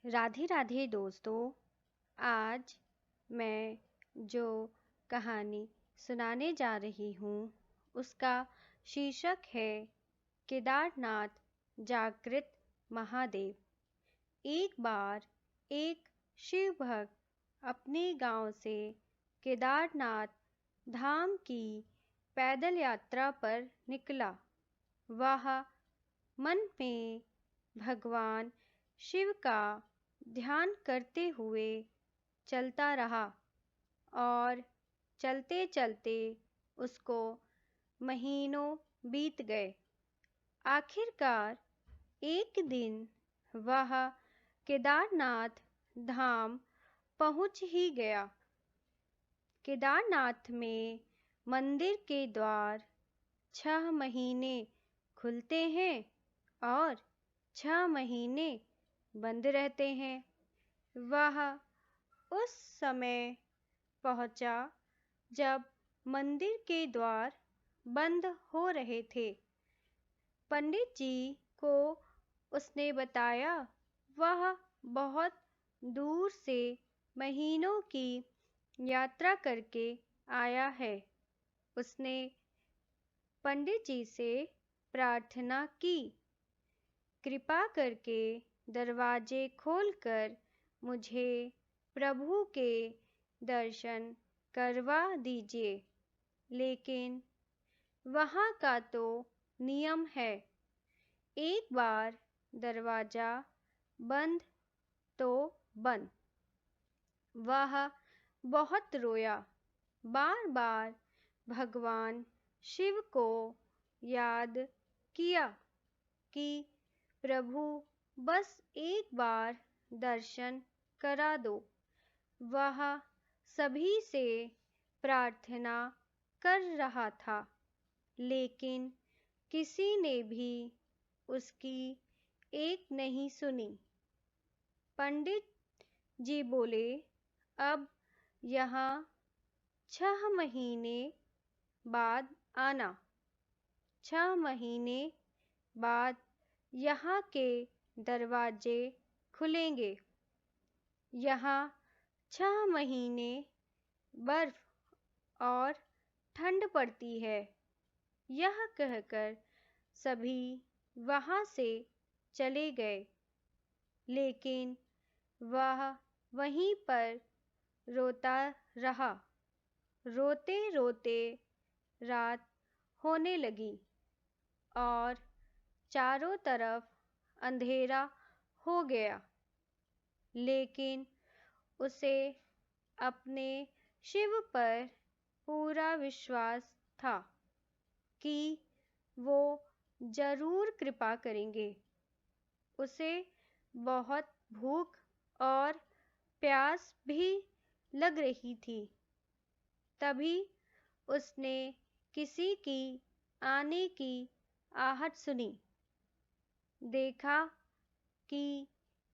राधे राधे दोस्तों। आज मैं जो कहानी सुनाने जा रही हूँ उसका शीर्षक है केदारनाथ जागृत महादेव। एक बार एक शिव भक्त अपने गांव से केदारनाथ धाम की पैदल यात्रा पर निकला। वह मन में भगवान शिव का ध्यान करते हुए चलता रहा और चलते चलते उसको महीनों बीत गए। आखिरकार एक दिन वह केदारनाथ धाम पहुंच ही गया। केदारनाथ में मंदिर के द्वार 6 महीने खुलते हैं और 6 महीने बंद रहते हैं। वह उस समय पहुंचा जब मंदिर के द्वार बंद हो रहे थे। पंडित जी को उसने बताया वह बहुत दूर से महीनों की यात्रा करके आया है। उसने पंडित जी से प्रार्थना की, कृपा करके दरवाजे खोलकर मुझे प्रभु के दर्शन करवा दीजिए। लेकिन वहाँ का तो नियम है, एक बार दरवाजा बंद तो बंद। वह बहुत रोया, बार बार भगवान शिव को याद किया कि प्रभु बस एक बार दर्शन करा दो। वह सभी से प्रार्थना कर रहा था, लेकिन किसी ने भी उसकी एक नहीं सुनी। पंडित जी बोले, अब यहाँ 6 महीने बाद आना। 6 महीने बाद यहाँ के दरवाजे खुलेंगे। यहाँ 6 महीने बर्फ और ठंड पड़ती है। यह कहकर सभी वहाँ से चले गए, लेकिन वह वहीं पर रोता रहा। रोते रोते रात होने लगी और चारों तरफ अंधेरा हो गया। लेकिन उसे अपने शिव पर पूरा विश्वास था कि वो जरूर कृपा करेंगे। उसे बहुत भूख और प्यास भी लग रही थी। तभी उसने किसी की आने की आहट सुनी। देखा कि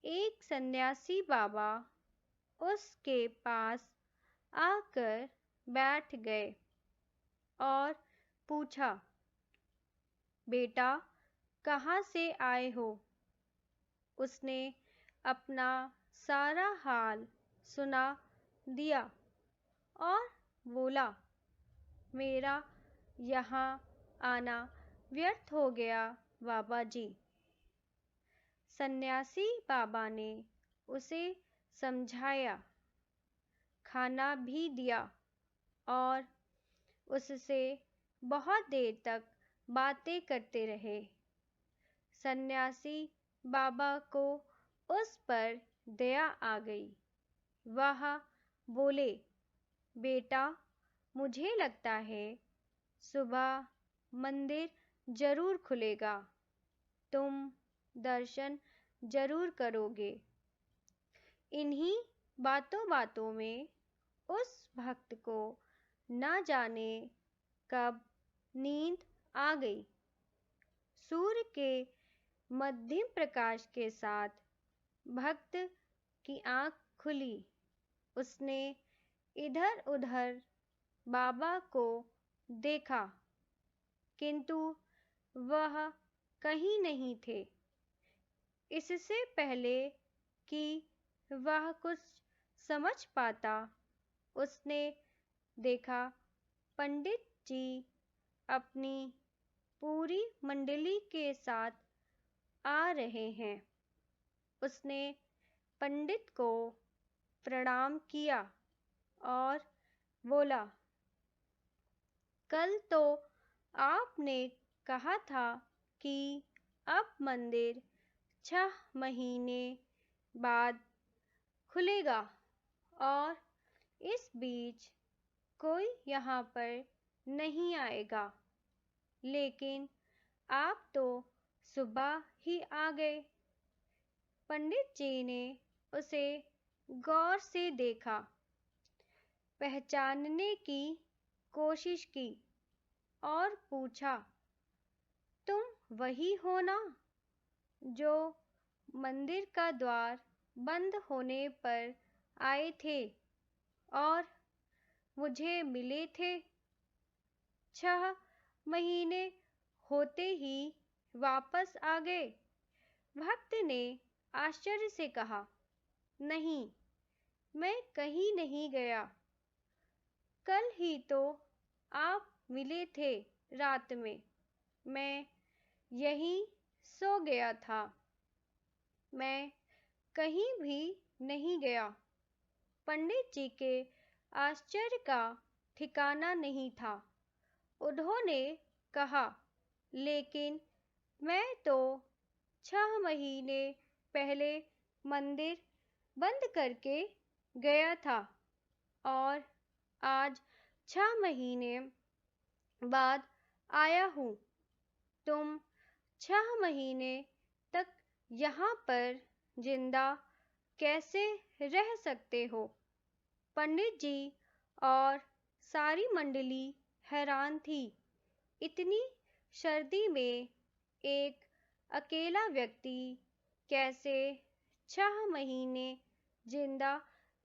एक सन्यासी बाबा उसके पास आकर बैठ गए और पूछा, बेटा कहाँ से आए हो? उसने अपना सारा हाल सुना दिया और बोला, मेरा यहाँ आना व्यर्थ हो गया बाबा जी। सन्यासी बाबा ने उसे समझाया, खाना भी दिया और उससे बहुत देर तक बातें करते रहे। सन्यासी बाबा को उस पर दया आ गई। वह बोले, बेटा मुझे लगता है सुबह मंदिर जरूर खुलेगा, तुम दर्शन जरूर करोगे। इन्हीं बातों बातों में उस भक्त को न जाने कब नींद आ गई। सूर्य के मध्यम प्रकाश के साथ भक्त की आंख खुली। उसने इधर उधर बाबा को देखा, किंतु वह कहीं नहीं थे। इससे पहले कि वह कुछ समझ पाता, उसने देखा पंडित जी अपनी पूरी मंडली के साथ आ रहे हैं। उसने पंडित को प्रणाम किया और बोला, कल तो आपने कहा था कि अब मंदिर 6 महीने बाद खुलेगा और इस बीच कोई यहाँ पर नहीं आएगा, लेकिन आप तो सुबह ही आ गए। पंडित जी ने उसे गौर से देखा, पहचानने की कोशिश की और पूछा, तुम वही हो ना जो मंदिर का द्वार बंद होने पर आए थे और मुझे मिले थे? 6 महीने होते ही वापस आ गए। भक्त ने आश्चर्य से कहा, नहीं, मैं कहीं नहीं गया। कल ही तो आप मिले थे रात में, मैं यहीं सो गया था। मैं कहीं भी नहीं गया। पंडित जी के आश्चर्य का ठिकाना नहीं था। उन्होंने कहा, लेकिन मैं तो 6 महीने पहले मंदिर बंद करके गया था और आज 6 महीने बाद आया हूँ। तुम 6 महीने तक यहाँ पर जिंदा कैसे रह सकते हो? पंडित जी और सारी मंडली हैरान थी। इतनी सर्दी में एक अकेला व्यक्ति कैसे 6 महीने जिंदा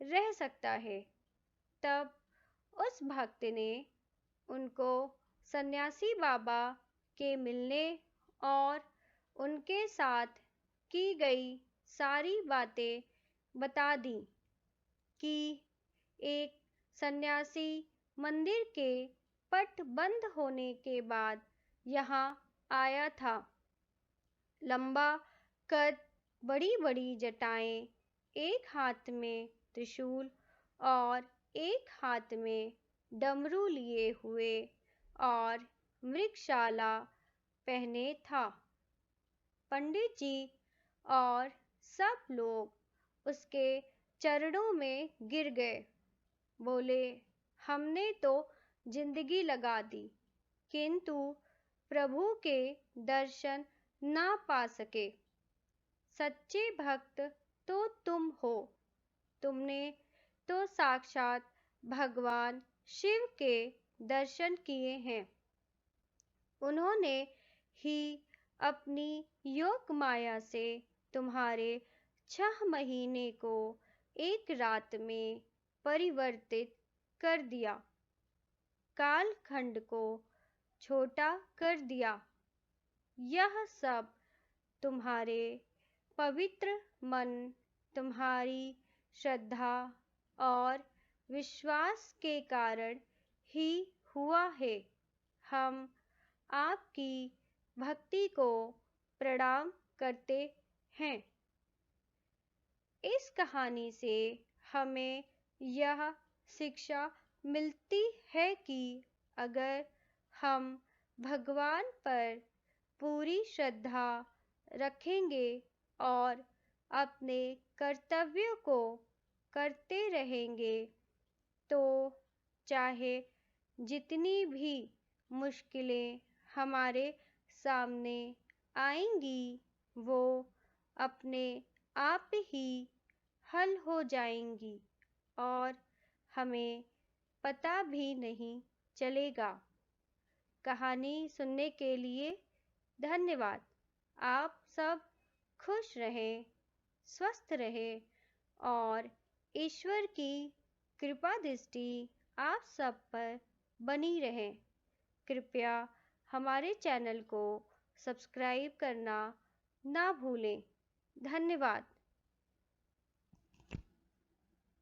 रह सकता है? तब उस भक्त ने उनको सन्यासी बाबा के मिलने और उनके साथ की गई सारी बातें बता दी कि एक सन्यासी मंदिर के पट बंद होने के बाद यहाँ आया था। लंबा कद, बड़ी-बड़ी जटाएं, एक हाथ में त्रिशूल और एक हाथ में डमरू लिए हुए और मृगशाला पहने था। पंडित जी और सब लोग उसके चरणों में गिर गए। बोले, हमने तो जिंदगी लगा दी, किंतु प्रभु के दर्शन ना पा सके। सच्चे भक्त तो तुम हो। तुमने तो साक्षात भगवान शिव के दर्शन किए हैं। उन्होंने ही अपनी योग माया से तुम्हारे 6 महीने को एक रात में परिवर्तित कर दिया, कालखंड को छोटा कर दिया। यह सब तुम्हारे पवित्र मन, तुम्हारी श्रद्धा और विश्वास के कारण ही हुआ है। हम आपकी भक्ति को प्रणाम करते हैं। इस कहानी से हमें यह शिक्षा मिलती है कि अगर हम भगवान पर पूरी श्रद्धा रखेंगे और अपने कर्तव्यों को करते रहेंगे, तो चाहे जितनी भी मुश्किलें हमारे सामने आएंगी, वो अपने आप ही हल हो जाएंगी और हमें पता भी नहीं चलेगा। कहानी सुनने के लिए धन्यवाद। आप सब खुश रहें, स्वस्थ रहें और ईश्वर की कृपा दृष्टि आप सब पर बनी रहे। कृपया हमारे चैनल को सब्सक्राइब करना ना भूलें। धन्यवाद।